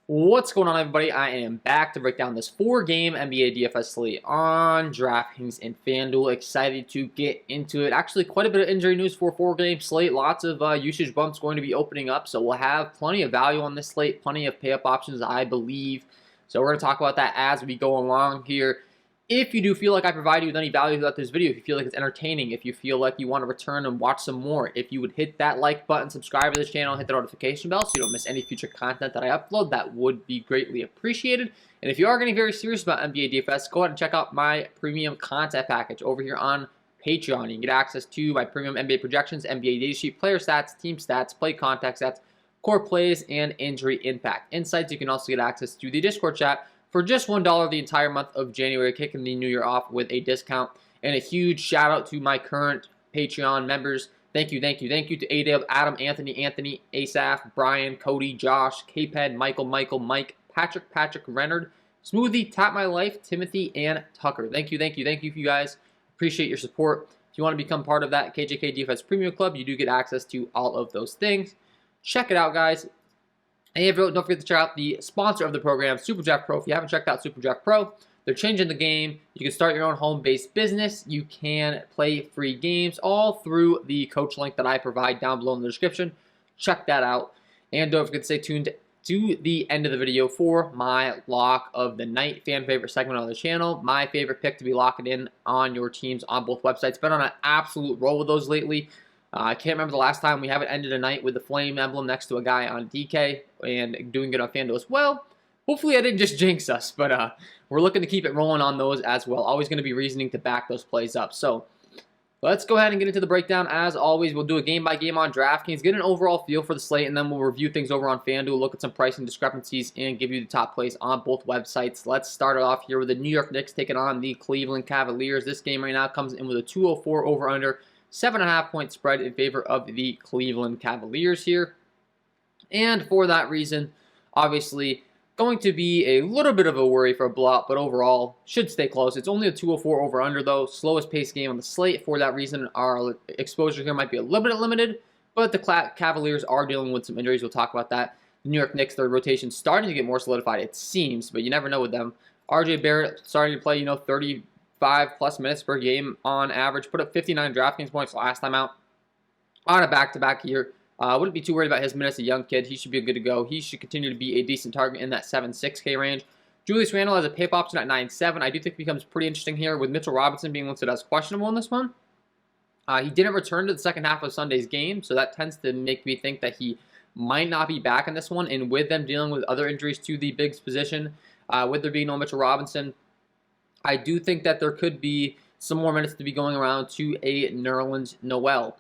What's going on, everybody? I am back to break down this 4-game NBA DFS slate on DraftKings and FanDuel. Excited to get into it. Actually, quite a bit of injury news for a 4-game slate. Lots of usage bumps going to be opening up, so we'll have plenty of value on this slate, plenty of pay-up options, I believe. So we're going to talk about that as we go along here. If you do feel like I provide you with any value throughout this video, if you feel like it's entertaining, if you feel like you want to return and watch some more, if you would hit that like button, subscribe to this channel, hit the notification bell so you don't miss any future content that I upload, that would be greatly appreciated. And if you are getting very serious about NBA DFS, go ahead and check out my premium content package over here on Patreon. You can get access to my premium NBA projections, NBA data sheet, player stats, team stats, play contact stats, core plays, and injury impact insights. You can also get access to the Discord chat for just $1 the entire month of January, kicking the new year off with a discount. And a huge shout out to my current Patreon members. Thank you to A-Dub, Adam, Anthony, Asaph, Brian, Cody, Josh, K-Ped, Michael, Mike, Patrick, Renard, Smoothie, Tap My Life, Timothy, and Tucker. Thank you for you guys. Appreciate your support. If you want to become part of that KJK DFS Premium Club, you do get access to all of those things. Check it out, guys. And don't forget to check out the sponsor of the program, SuperDraft Pro. If you haven't checked out SuperDraft Pro, they're changing the game. You can start your own home-based business. You can play free games all through the coach link that I provide down below in the description. Check that out. And don't forget to stay tuned to the end of the video for my lock of the night, fan favorite segment on the channel. My favorite pick to be locking in on your teams on both websites. Been on an absolute roll with those lately. I can't remember the last time we haven't ended a night with the flame emblem next to a guy on DK and doing good on FanDuel as well. Hopefully I didn't just jinx us, but we're looking to keep it rolling on those as well. Always going to be reasoning to back those plays up. So let's go ahead and get into the breakdown. As always, we'll do a game-by-game on DraftKings, get an overall feel for the slate, and then we'll review things over on FanDuel, look at some pricing discrepancies, and give you the top plays on both websites. Let's start it off here with the New York Knicks taking on the Cleveland Cavaliers. This game right now comes in with a 204 over-under. 7.5 point spread in favor of the Cleveland Cavaliers here. And for that reason, obviously, going to be a little bit of a worry for a blowout, but overall, should stay close. It's only a 204 over-under, though. Slowest pace game on the slate. For that reason, our exposure here might be a little bit limited, but the Cavaliers are dealing with some injuries. We'll talk about that. The New York Knicks, their rotation starting to get more solidified, it seems, but you never know with them. RJ Barrett starting to play, 35+ minutes per game on average. Put up 59 DraftKings points last time out on a back-to-back here. Wouldn't be too worried about his minutes. A young kid. He should be good to go. He should continue to be a decent target in that 7-6K range. Julius Randle has a pay-up option at 9.7. I do think it becomes pretty interesting here with Mitchell Robinson being listed as questionable in this one. He didn't return to the second half of Sunday's game, so that tends to make me think that he might not be back in this one. And with them dealing with other injuries to the bigs position, with there being no Mitchell Robinson, I do think that there could be some more minutes to be going around to a Nerlens Noel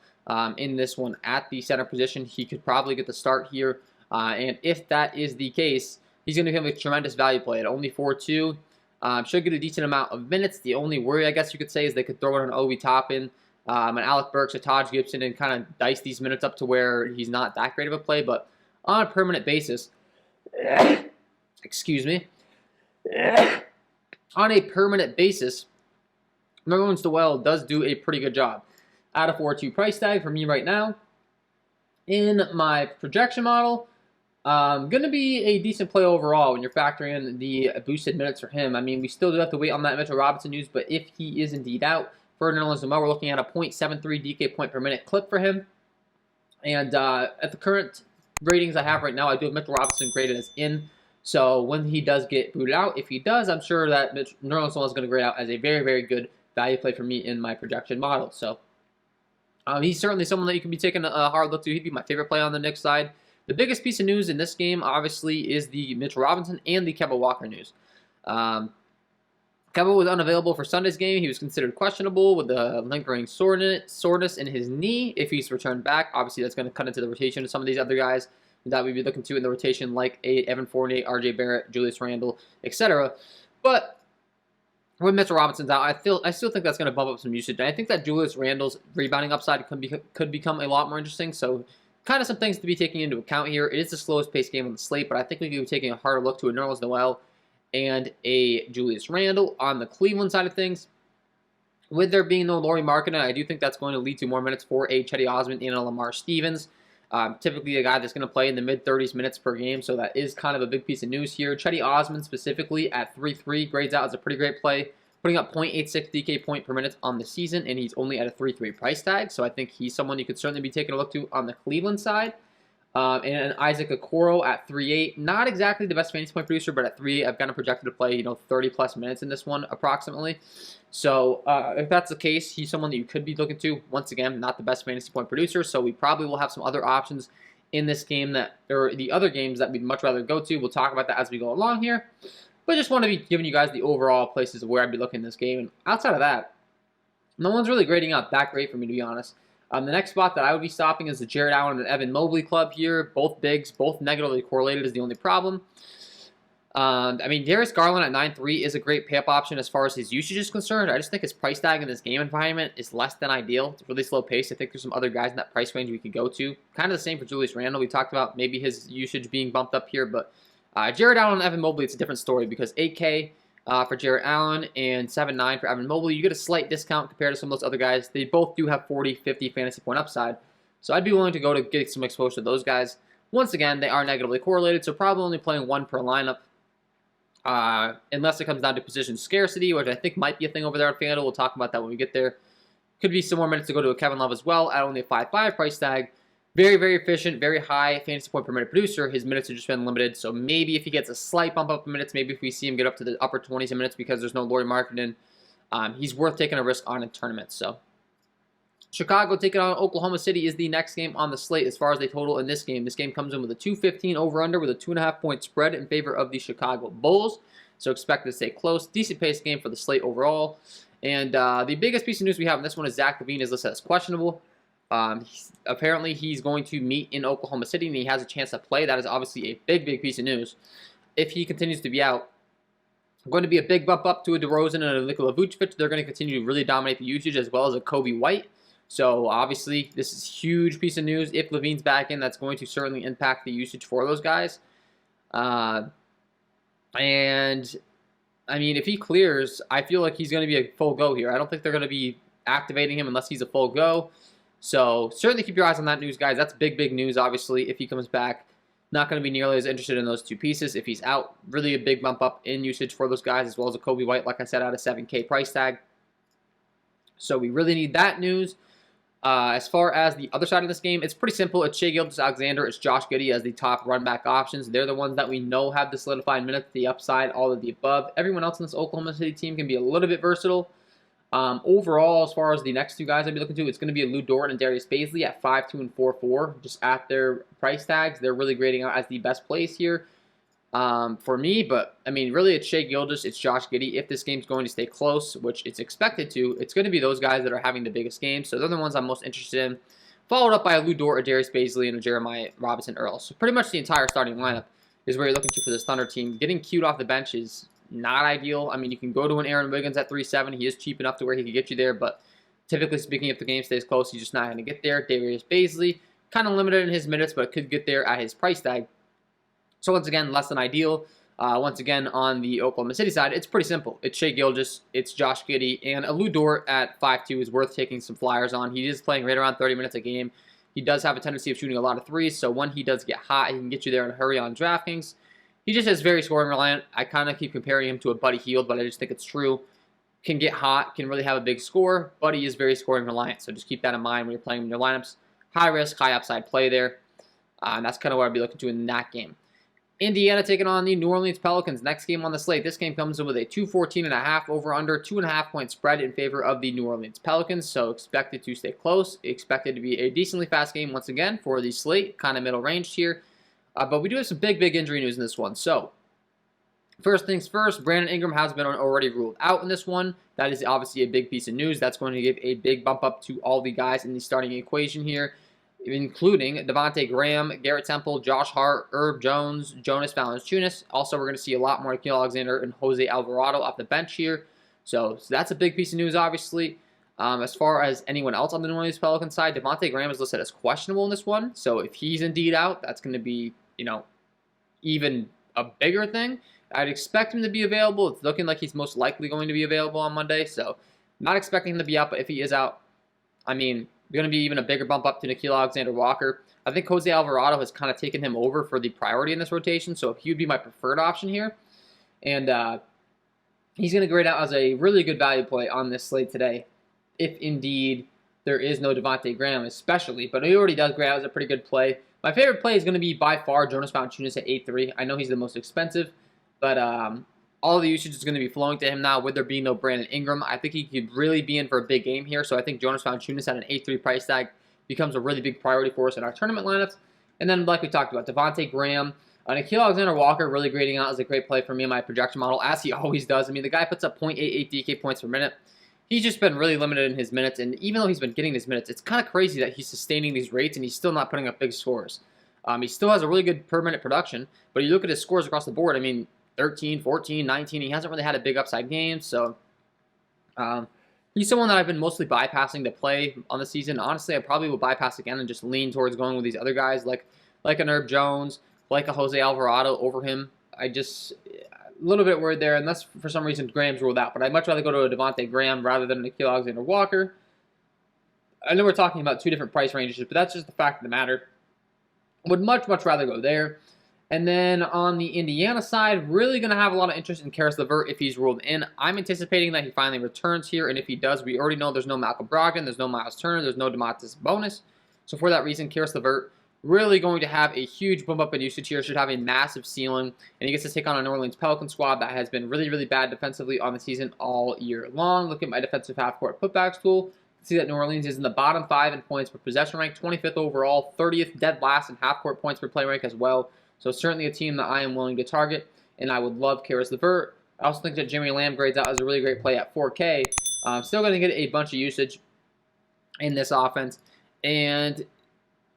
in this one at the center position. He could probably get the start here, and if that is the case, he's going to become a tremendous value play at only 4.2. Should get a decent amount of minutes. The only worry, I guess you could say, is they could throw in an Obi Toppin, an Alec Burks, a Taj Gibson, and kind of dice these minutes up to where he's not that great of a play, but on a permanent basis, excuse me, on a permanent basis, Nerlens Noel does do a pretty good job. At a 4.2 price tag for me right now, in my projection model, going to be a decent play overall when you're factoring in the boosted minutes for him. I mean, we still do have to wait on that Mitchell Robinson news, but if he is indeed out for Nerlens Noel, we're looking at a 0.73 DK point per minute clip for him. And at the current ratings I have right now, I do have Mitchell Robinson graded as in. So when he does get booted out, if he does, I'm sure that Nerlens Noel is going to grade out as a very, very good value play for me in my projection model. So he's certainly someone that you can be taking a hard look to. He'd be my favorite play on the Knicks side. The biggest piece of news in this game, obviously, is the Mitchell Robinson and the Kemba Walker news. Kemba was unavailable for Sunday's game. He was considered questionable with a lingering soreness in his knee. If he's returned back, obviously that's going to cut into the rotation of some of these other guys that we'd be looking to in the rotation, like Evan Fournier, RJ Barrett, Julius Randle, etc. But with Mitchell Robinson's out, I still think that's going to bump up some usage. And I think that Julius Randle's rebounding upside could become a lot more interesting. So kind of some things to be taking into account here. It is the slowest paced game on the slate, but I think we could be taking a harder look to a Nerlens Noel and a Julius Randle on the Cleveland side of things. With there being no Lauri Markkanen, I do think that's going to lead to more minutes for a Cedi Osman and a Lamar Stevens. Typically a guy that's going to play in the mid-30s minutes per game, so that is kind of a big piece of news here. Chetty Osman specifically at 3.3 grades out as a pretty great play, putting up 0.86 DK point per minute on the season, and he's only at a 3.3 price tag, so I think he's someone you could certainly be taking a look to on the Cleveland side. And Isaac Okoro at 3.8, not exactly the best fantasy point producer, but at 3.8, I've got him projected to play 30+ minutes in this one approximately. So if that's the case, he's someone that you could be looking to. Once again, not the best fantasy point producer, so we probably will have some other options in this game or the other games that we'd much rather go to. We'll talk about that as we go along here. But just want to be giving you guys the overall places where I'd be looking in this game. And outside of that, no one's really grading out that great for me, to be honest. The next spot that I would be stopping is the Jared Allen and Evan Mobley club here. Both bigs, both negatively correlated is the only problem. I mean, Darius Garland at 9.3 is a great pay-up option as far as his usage is concerned. I just think his price tag in this game environment is less than ideal. It's really slow pace. I think there's some other guys in that price range we could go to. Kind of the same for Julius Randle. We talked about maybe his usage being bumped up here, but Jared Allen and Evan Mobley, it's a different story because 8K for Jared Allen and 7.9 for Evan Mobley. You get a slight discount compared to some of those other guys. They both do have 40, 50 fantasy point upside. So I'd be willing to go to get some exposure to those guys. Once again, they are negatively correlated, so probably only playing one per lineup. Unless it comes down to position scarcity, which I think might be a thing over there at FanDuel. We'll talk about that when we get there. Could be some more minutes to go to a Kevin Love as well at only a 5.5 price tag. Very, very efficient, very high fantasy point per minute producer. His minutes have just been limited, so maybe if he gets a slight bump up in minutes, maybe if we see him get up to the upper 20s in minutes because there's no Lauri Markkanen, he's worth taking a risk on in tournaments. So Chicago taking on Oklahoma City is the next game on the slate as far as they total in this game. This game comes in with a 215 over-under with a 2.5 point spread in favor of the Chicago Bulls. So expect to stay close. Decent pace game for the slate overall. And the biggest piece of news we have in this one is Zach LaVine is listed as questionable. Apparently he's going to meet in Oklahoma City and he has a chance to play. That is obviously a big, big piece of news. If he continues to be out, going to be a big bump up to a DeRozan and a Nikola Vucevic. They're going to continue to really dominate the usage as well as a Kobe White. So obviously this is a huge piece of news. If LaVine's back in, that's going to certainly impact the usage for those guys. And I mean, if he clears, I feel like he's going to be a full go here. I don't think they're going to be activating him unless he's a full go. So certainly keep your eyes on that news, guys. That's big, big news, obviously, if he comes back. Not going to be nearly as interested in those two pieces. If he's out, really a big bump up in usage for those guys, as well as a Kobe White, like I said, at a 7K price tag. So we really need that news. As far as the other side of this game, it's pretty simple. It's Shai Gilgeous-Alexander. It's Josh Giddey as the top run back options. They're the ones that we know have the solidified minutes, the upside, all of the above. Everyone else in this Oklahoma City team can be a little bit versatile. Overall, as far as the next two guys I'd be looking to, it's going to be Lou Dort and Darius Bazley at 5.2 and 4.4. Just at their price tags, they're really grading out as the best plays here for me. But, I mean, really it's Shai Gilgeous, it's Josh Giddey. If this game's going to stay close, which it's expected to, it's going to be those guys that are having the biggest games. So they're the ones I'm most interested in. Followed up by a Lou Dort, a Darius Bazley, and a Jeremiah Robinson-Earl. So pretty much the entire starting lineup is where you're looking to for this Thunder team. Getting cute off the bench is not ideal. I mean, you can go to an Aaron Wiggins at 3.7. He is cheap enough to where he can get you there, but typically speaking, if the game stays close, he's just not going to get there. Darius Bazley, kind of limited in his minutes, but could get there at his price tag. So once again, less than ideal. Once again, on the Oklahoma City side, it's pretty simple. It's Shai Gilgeous, it's Josh Giddey, and a Lou Dort at 5.2 is worth taking some flyers on. He is playing right around 30 minutes a game. He does have a tendency of shooting a lot of threes, so when he does get hot, he can get you there in a hurry on DraftKings. He just is very scoring reliant. I kind of keep comparing him to a Buddy Hield, but I just think it's true. Can get hot, can really have a big score. Buddy is very scoring reliant, so just keep that in mind when you're playing in your lineups. High risk, high upside play there. And that's kind of what I'd be looking to in that game. Indiana taking on the New Orleans Pelicans. Next game on the slate. This game comes in with a 214.5 over-under, 2.5 point spread in favor of the New Orleans Pelicans. So expected to stay close. Expected to be a decently fast game once again for the slate. Kind of middle range here. But we do have some big, big injury news in this one. So first things first, Brandon Ingram has been already ruled out in this one. That is obviously a big piece of news. That's going to give a big bump up to all the guys in the starting equation here, including Devontae Graham, Garrett Temple, Josh Hart, Herb Jones, Jonas Valanciunas. Also, we're going to see a lot more Nickeil Alexander and Jose Alvarado off the bench here. So that's a big piece of news, obviously. As far as anyone else on the New Orleans Pelicans side, Devontae Graham is listed as questionable in this one. So if he's indeed out, that's going to be, even a bigger thing. I'd expect him to be available. It's looking like he's most likely going to be available on Monday. So not expecting him to be out, but if he is out, I mean, going to be even a bigger bump up to Nickeil Alexander-Walker. I think Jose Alvarado has kind of taken him over for the priority in this rotation, so he would be my preferred option here. And he's going to grade out as a really good value play on this slate today, if indeed there is no Devontae Graham especially. But he already does grade out as a pretty good play. My favorite play is going to be by far Jonas Valanciunas at 8-3. I know he's the most expensive, but all the usage is going to be flowing to him now with there being no Brandon Ingram. I think he could really be in for a big game here, so I think Jonas Valanciunas at an 8-3 price tag becomes a really big priority for us in our tournament lineups. And then, like we talked about, Devontae Graham, Nickeil Alexander-Walker really grading out as a great play for me in my projection model, as he always does. I mean, the guy puts up 0.88 DK points per minute. He's just been really limited in his minutes, and even though he's been getting his minutes, it's kind of crazy that he's sustaining these rates and he's still not putting up big scores. He still has a really good per-minute production, but you look at his scores across the board, I mean, 13, 14, 19, he hasn't really had a big upside game, so he's someone that I've been mostly bypassing to play on the season. Honestly, I probably will bypass again and just lean towards going with these other guys like a Herb Jones, like a Jose Alvarado over him. A little bit worried there, unless for some reason Graham's ruled out, but I'd much rather go to a Devontae Graham rather than a Nickeil Alexander-Walker. I know we're talking about two different price ranges, but that's just the fact of the matter. Would much rather go there. And then on the Indiana side, really going to have a lot of interest in Karis LeVert if he's ruled in. I'm anticipating that he finally returns here, and if he does, we already know there's no Malcolm Brogdon, there's no Miles Turner, there's no Domantas Sabonis. So for that reason, Karis LeVert really going to have a huge bump up in usage here, should have a massive ceiling, and he gets to take on a New Orleans Pelican squad that has been really bad defensively on the season all year long. Look at my defensive half-court putbacks tool. See that New Orleans is in the bottom 5 in points per possession rank, 25th overall, 30th dead last in half-court points per play rank as well. So certainly a team that I am willing to target, and I would love Karis LeVert. I also think that Jimmy Lamb grades out as a really great play at 4K. Still going to get a bunch of usage in this offense. And,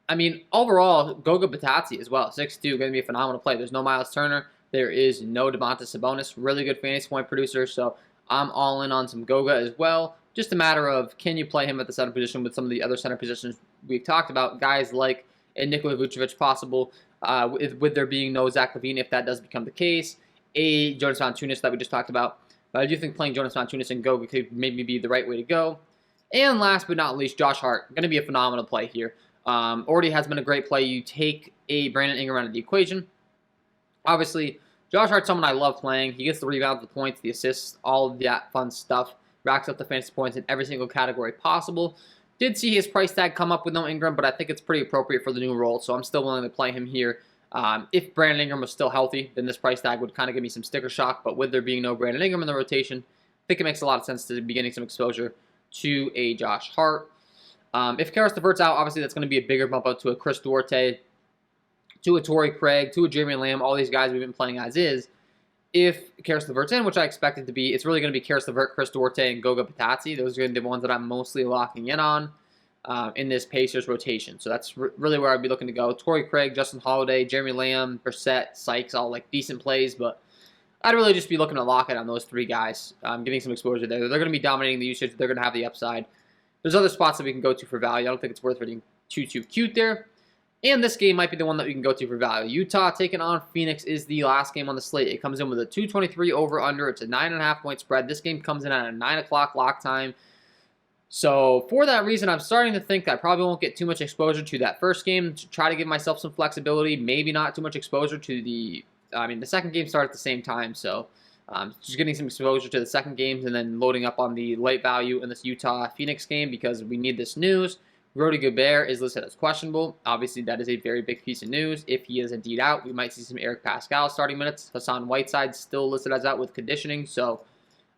I mean, overall, Goga Batati as well, 6'2", going to be a phenomenal play. There's no Miles Turner. There is no Domantas Sabonis. Really good fantasy point producer, so I'm all in on some Goga as well. Just a matter of, can you play him at the center position with some of the other center positions we've talked about, guys like Nikola Vucevic possible, with there being no Zach LaVine if that does become the case, a Jonas Valanciunas that we just talked about. But I do think playing Jonas Valanciunas and Goga could maybe be the right way to go. And last but not least, Josh Hart, going to be a phenomenal play here. Already has been a great play. You take a Brandon Ingram out of the equation. Obviously, Josh Hart's someone I love playing. He gets the rebounds, the points, the assists, all of that fun stuff. Racks up the fantasy points in every single category possible. Did see his price tag come up with no Ingram, but I think it's pretty appropriate for the new role, so I'm still willing to play him here. If Brandon Ingram was still healthy, then this price tag would kind of give me some sticker shock, but with there being no Brandon Ingram in the rotation, I think it makes a lot of sense to be getting some exposure to a Josh Hart. If Karis LeVert's out, obviously that's going to be a bigger bump up to a Chris Duarte, to a Torrey Craig, to a Jeremy Lamb, all these guys we've been playing as is. If Karis LeVert's in, which I expect it to be, it's really going to be Karis LeVert, Chris Duarte, and Goga Batati. Those are going to be the ones that I'm mostly locking in on in this Pacers rotation. So that's really where I'd be looking to go. Torrey Craig, Justin Holiday, Jeremy Lamb, Brissett, Sykes, all like decent plays, but I'd really just be looking to lock it on those three guys, getting some exposure there. They're going to be dominating the usage. They're going to have the upside. There's other spots that we can go to for value. I don't think it's worth getting too cute there. And this game might be the one that we can go to for value. Utah taking on Phoenix is the last game on the slate. It comes in with a 223 over-under. It's a 9.5 point spread. This game comes in at a 9 o'clock lock time. So for that reason, I'm starting to think that I probably won't get too much exposure to that first game. To try to give myself some flexibility. Maybe not too much exposure to the second game started at the same time. So just getting some exposure to the second games and then loading up on the late value in this Utah-Phoenix game because we need this news. Rudy Gobert is listed as questionable. Obviously, that is a very big piece of news. If he is indeed out, we might see some Eric Pascal starting minutes. Hassan Whiteside still listed as out with conditioning. So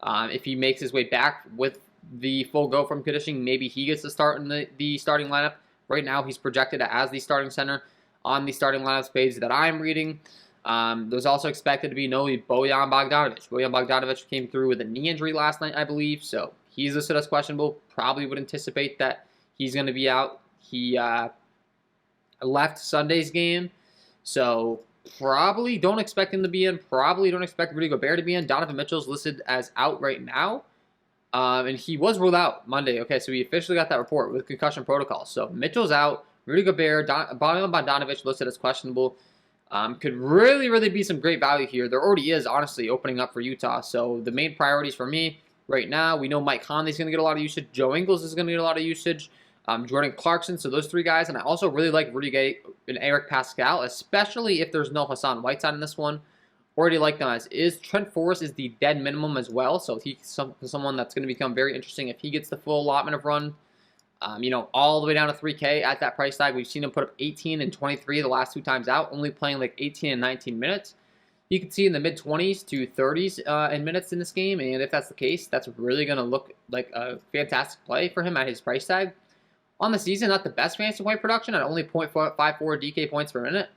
if he makes his way back with the full go from conditioning, maybe he gets to start in the starting lineup. Right now, he's projected as the starting center on the starting lineups page that I'm reading. There's also expected to be no Bojan Bogdanovic. Bojan Bogdanovic came through with a knee injury last night, I believe. So he's listed as questionable. Probably would anticipate that he's going to be out. He left Sunday's game, so probably don't expect him to be in. Probably don't expect Rudy Gobert to be in. Donovan Mitchell's listed as out right now, and he was ruled out Monday. Okay, so we officially got that report with concussion protocol. So Mitchell's out. Rudy Gobert, Bojan Bogdanovic listed as questionable. Could really be some great value here. There already is, honestly, opening up for Utah. So the main priorities for me right now, we know Mike Conley's going to get a lot of usage. Joe Ingles is going to get a lot of usage. Jordan Clarkson. So those 3 guys. And I also really like Rudy Gay and Eric Pascal, especially if there's no Hassan Whiteside in this one. Already like them as is. Trent Forrest is the dead minimum as well. So he's someone that's going to become very interesting if he gets the full allotment of run. All the way down to 3K at that price tag. We've seen him put up 18 and 23 the last 2 times out, only playing like 18 and 19 minutes. You can see in the mid-20s to 30s in minutes in this game, and if that's the case, that's really going to look like a fantastic play for him at his price tag. On the season, not the best fantasy point production at only 0.54 DK points per minute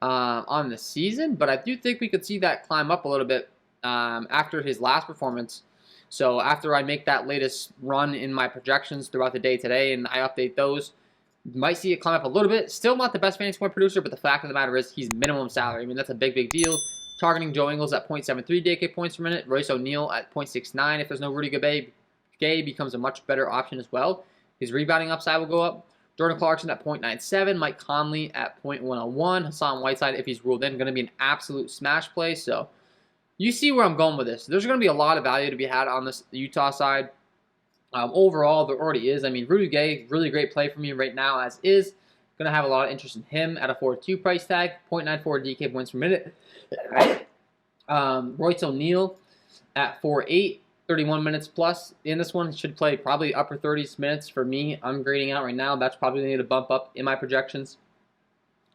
on the season, but I do think we could see that climb up a little bit after his last performance. So after I make that latest run in my projections throughout the day today and I update those, you might see it climb up a little bit. Still not the best fantasy point producer, but the fact of the matter is he's minimum salary. I mean, that's a big, big deal. Targeting Joe Ingles at 0.73 DK points per minute. Royce O'Neal at 0.69. If there's no Rudy Gay becomes a much better option as well. His rebounding upside will go up. Jordan Clarkson at 0.97. Mike Conley at 0.101. Hassan Whiteside, if he's ruled in, going to be an absolute smash play. So you see where I'm going with this. There's going to be a lot of value to be had on this Utah side. Overall, there already is. I mean, Rudy Gay, really great play for me right now as is. Going to have a lot of interest in him at a 4.2 price tag, 0.94 DK points per minute. Royce O'Neal at 4.8, 31 minutes plus. In this one, should play probably upper 30s minutes for me. I'm grading out right now. That's probably going to need to bump up in my projections.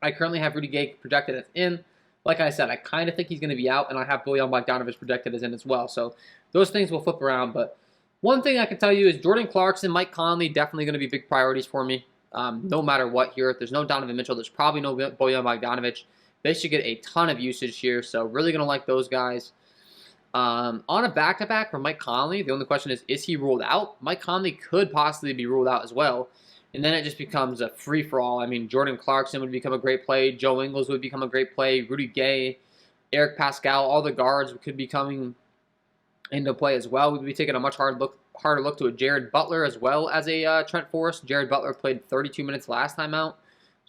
I currently have Rudy Gay projected as in. Like I said, I kind of think he's going to be out, and I have Bojan Bogdanovic projected as in as well. So those things will flip around. But one thing I can tell you is Jordan Clarkson, Mike Conley, definitely going to be big priorities for me. No matter what here. If there's no Donovan Mitchell, there's probably no Bojan Bogdanovic. They should get a ton of usage here, so really going to like those guys. On a back-to-back for Mike Conley, the only question is he ruled out? Mike Conley could possibly be ruled out as well. And then it just becomes a free-for-all. I mean, Jordan Clarkson would become a great play. Joe Ingles would become a great play. Rudy Gay, Eric Pascal, all the guards could be coming into play as well. We'd be taking a much harder look to a Jared Butler as well as a Trent Forrest. Jared Butler played 32 minutes last time out.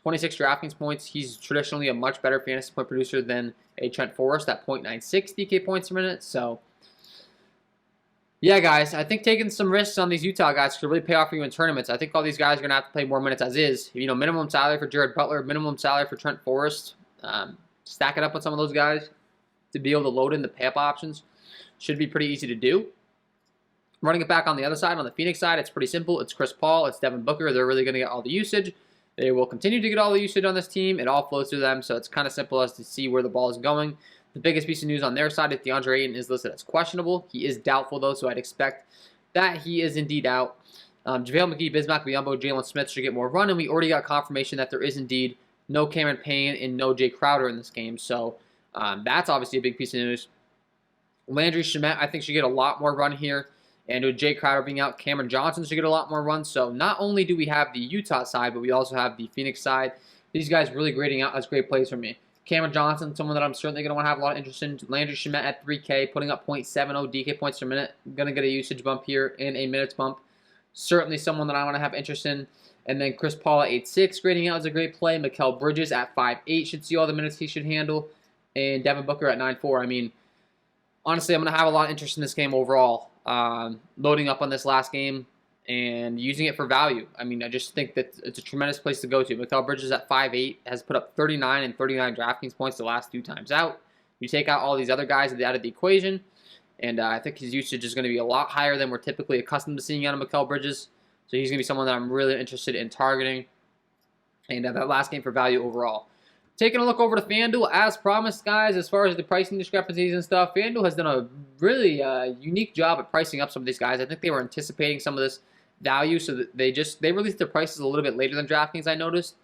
26 DraftKings points. He's traditionally a much better fantasy point producer than a Trent Forrest at 0.96 DK points per minute. So, yeah, guys, I think taking some risks on these Utah guys could really pay off for you in tournaments. I think all these guys are going to have to play more minutes as is. Minimum salary for Jared Butler, minimum salary for Trent Forrest. Stack it up with some of those guys to be able to load in the pay-up options. Should be pretty easy to do. Running it back on the other side, on the Phoenix side, it's pretty simple. It's Chris Paul, it's Devin Booker. They're really going to get all the usage. They will continue to get all the usage on this team. It all flows through them, so it's kind of simple as to see where the ball is going. The biggest piece of news on their side is DeAndre Ayton is listed as questionable. He is doubtful, though, so I'd expect that he is indeed out. JaVale McGee, Bismack Biyombo, Jalen Smith should get more run, and we already got confirmation that there is indeed no Cameron Payne and no Jay Crowder in this game, so that's obviously a big piece of news. Landry Shamet, I think, should get a lot more run here. And with Jay Crowder being out, Cameron Johnson should get a lot more runs. So not only do we have the Utah side, but we also have the Phoenix side. These guys really grading out as great plays for me. Cameron Johnson, someone that I'm certainly going to want to have a lot of interest in. Landry Shamet at 3K, putting up 0.70 DK points per minute. Going to get a usage bump here and a minutes bump. Certainly someone that I want to have interest in. And then Chris Paul at 8.6, grading out as a great play. Mikal Bridges at 5.8 should see all the minutes he should handle. And Devin Booker at 9.4. I mean, honestly, I'm going to have a lot of interest in this game overall. Loading up on this last game and using it for value. I mean, I just think that it's a tremendous place to go to. Mikal Bridges at 5'8", has put up 39 and 39 DraftKings points the last 2 times out. You take out all these other guys out of the equation, and I think his usage is going to be a lot higher than we're typically accustomed to seeing out of Mikal Bridges. So he's going to be someone that I'm really interested in targeting. And that last game for value overall. Taking a look over to FanDuel, as promised, guys, as far as the pricing discrepancies and stuff, FanDuel has done a really unique job at pricing up some of these guys. I think they were anticipating some of this value, so that they released their prices a little bit later than DraftKings, I noticed,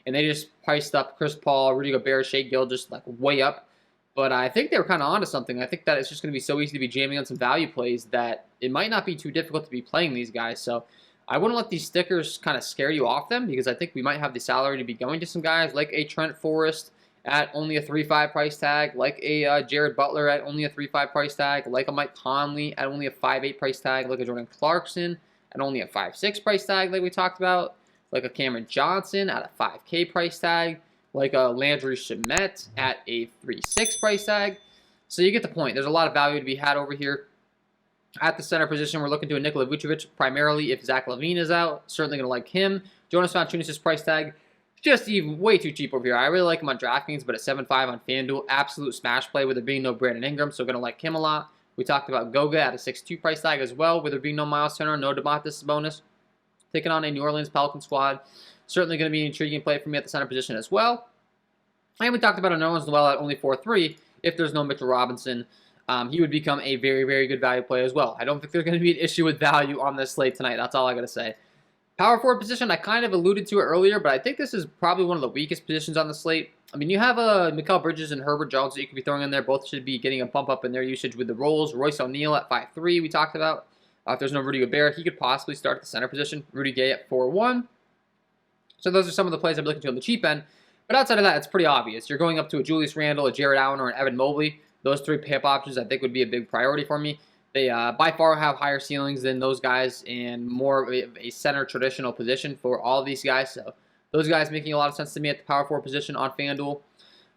and they just priced up Chris Paul, Rudy Gobert, Shea Gill just like way up. But I think they were kind of onto something. I think that it's just going to be so easy to be jamming on some value plays that it might not be too difficult to be playing these guys. So I wouldn't let these stickers kind of scare you off them, because I think we might have the salary to be going to some guys like a Trent Forrest at only a 3.5 price tag, like a Jared Butler at only a 3.5 price tag, like a Mike Conley at only a 5.8 price tag, like a Jordan Clarkson at only a 5.6 price tag like we talked about, like a Cameron Johnson at a 5K price tag, like a Landry Shamet at a 3.6 price tag. So you get the point. There's a lot of value to be had over here. At the center position, we're looking to a Nikola Vucevic primarily if Zach LaVine is out. Certainly going to like him. Jonas Valanciunas' price tag, just even way too cheap over here. I really like him on DraftKings, but at 7.5 on FanDuel, absolute smash play with there being no Brandon Ingram, so going to like him a lot. We talked about Goga at a 6.2 price tag as well, with there being no Miles Turner, no Domantas Sabonis. Taking on a New Orleans Pelican squad. Certainly going to be an intriguing play for me at the center position as well. And we talked about a Nerlens Noel at only 4.3 if there's no Mitchell Robinson. He would become a very, very good value play as well. I don't think there's going to be an issue with value on this slate tonight. That's all I got to say. Power forward position, I kind of alluded to it earlier, but I think this is probably one of the weakest positions on the slate. I mean, you have Mikal Bridges and Herbert Jones that you could be throwing in there. Both should be getting a bump up in their usage with the roles. Royce O'Neal at 5.3 we talked about. If there's no Rudy Gobert, he could possibly start at the center position. Rudy Gay at 4.1. So those are some of the plays I'm looking to on the cheap end. But outside of that, it's pretty obvious. You're going up to a Julius Randle, a Jared Allen, or an Evan Mobley. Those three pay-up options I think would be a big priority for me. They by far have higher ceilings than those guys and more of a center traditional position for all of these guys. So those guys making a lot of sense to me at the power forward position on FanDuel.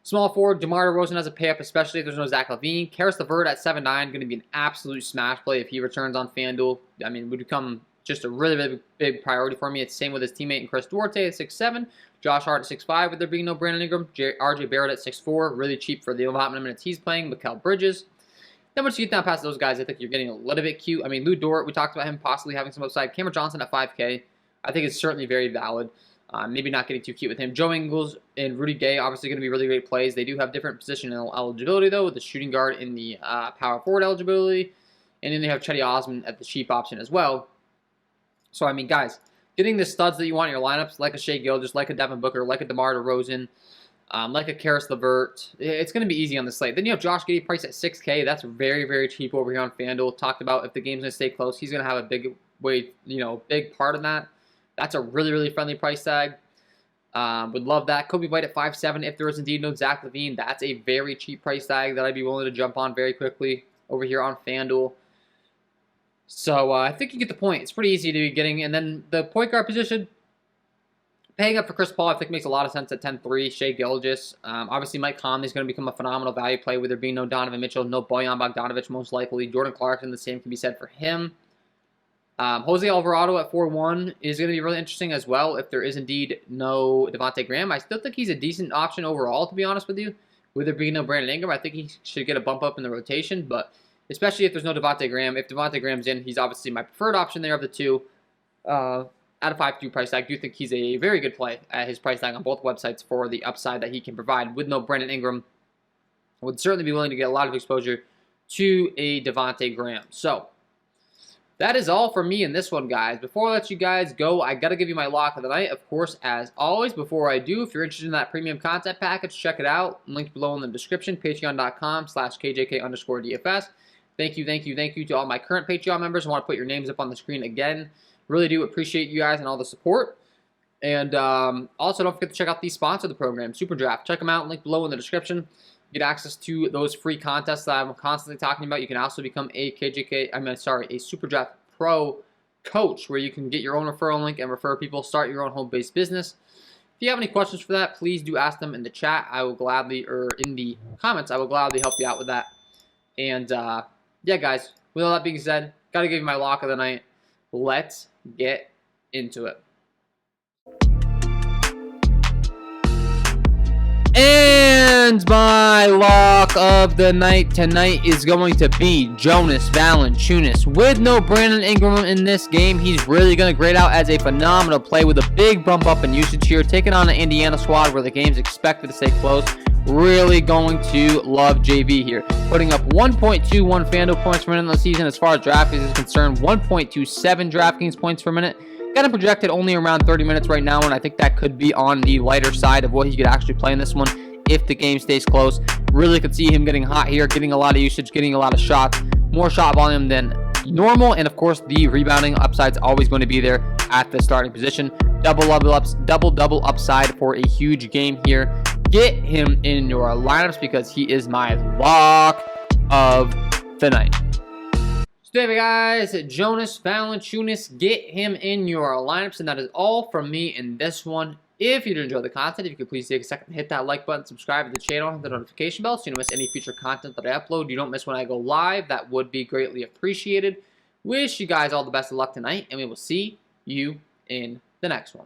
Small forward, DeMar DeRozan has a pay-up, especially if there's no Zach LaVine. Karis LeVert at 7.9, going to be an absolute smash play if he returns on FanDuel. I mean, would become just a really, really big priority for me. It's the same with his teammate and Chris Duarte at 6.7. Josh Hart at 6.5 with there being no Brandon Ingram. RJ Barrett at 6.4. Really cheap for the allotment of minutes he's playing. Mikal Bridges. Then once you get down past those guys, I think you're getting a little bit cute. I mean, Lou Dort, we talked about him possibly having some upside. Cameron Johnson at 5K. I think it's certainly very valid. Maybe not getting too cute with him. Joe Ingles and Rudy Gay obviously going to be really great plays. They do have different position eligibility, though, with the shooting guard in the power forward eligibility. And then they have Chetty Osman at the cheap option as well. So, I mean, guys, getting the studs that you want in your lineups, like a Shai Gilgeous, like a Devin Booker, like a DeMar DeRozan, like a Karis LeVert, it's going to be easy on the slate. Then you have Josh Giddey priced at 6K. That's very, very cheap over here on FanDuel. Talked about if the game's going to stay close, he's going to have a big part of that. That's a really, really friendly price tag. Would love that. Kobe White at 5.7 if there is indeed no Zach LaVine. That's a very cheap price tag that I'd be willing to jump on very quickly over here on FanDuel. So I think you get the point. It's pretty easy to be getting. And then the point guard position, paying up for Chris Paul, I think makes a lot of sense at 10.3. Shai Gilgeous. Obviously, Mike Conley is going to become a phenomenal value play with there being no Donovan Mitchell, no Bojan Bogdanovic most likely. Jordan Clarkson, the same can be said for him. Jose Alvarado at 4.1 is going to be really interesting as well if there is indeed no Devontae Graham. I still think he's a decent option overall, to be honest with you. With there being no Brandon Ingram, I think he should get a bump up in the rotation, but especially if there's no Devontae Graham. If Devontae Graham's in, he's obviously my preferred option there of the two. At a 5.2 price tag, I do think he's a very good play at his price tag on both websites for the upside that he can provide with no Brandon Ingram. I would certainly be willing to get a lot of exposure to a Devontae Graham. So that is all for me in this one, guys. Before I let you guys go, I got to give you my lock of the night. Of course, as always, before I do, if you're interested in that premium content package, check it out. Linked below in the description, patreon.com/KJK_DFS. Thank you to all my current Patreon members. I want to put your names up on the screen again. Really do appreciate you guys and all the support. And also, don't forget to check out the sponsor of the program, SuperDraft. Check them out, link below in the description. Get access to those free contests that I'm constantly talking about. You can also become a SuperDraft Pro coach, where you can get your own referral link and refer people, start your own home-based business. If you have any questions for that, please do ask them in the chat. I will gladly, or in the comments, I will gladly help you out with that. And yeah, guys, with all that being said, got to give you my lock of the night. Let's get into it. And my lock of the night tonight is going to be Jonas Valanciunas. With no Brandon Ingram in this game, he's really going to grade out as a phenomenal play with a big bump up in usage here, taking on an Indiana squad where the game's expected to stay close. Really going to love JV here. Putting up 1.21 FanDuel points per minute in the season as far as DraftKings is concerned, 1.27 DraftKings points per minute. Got him projected only around 30 minutes right now, and I think that could be on the lighter side of what he could actually play in this one if the game stays close. Really could see him getting hot here, getting a lot of usage, getting a lot of shots, more shot volume than normal, and of course the rebounding upside's always going to be there at the starting position. Double upside for a huge game here. Get him in your lineups because he is my lock of the night. So there we go, guys, Jonas Valanciunas, get him in your lineups, and that is all from me in this one. If you did enjoy the content, if you could please take a second, hit that like button, subscribe to the channel, hit the notification bell so you don't miss any future content that I upload. You don't miss when I go live. That would be greatly appreciated. Wish you guys all the best of luck tonight, and we will see you in the next one.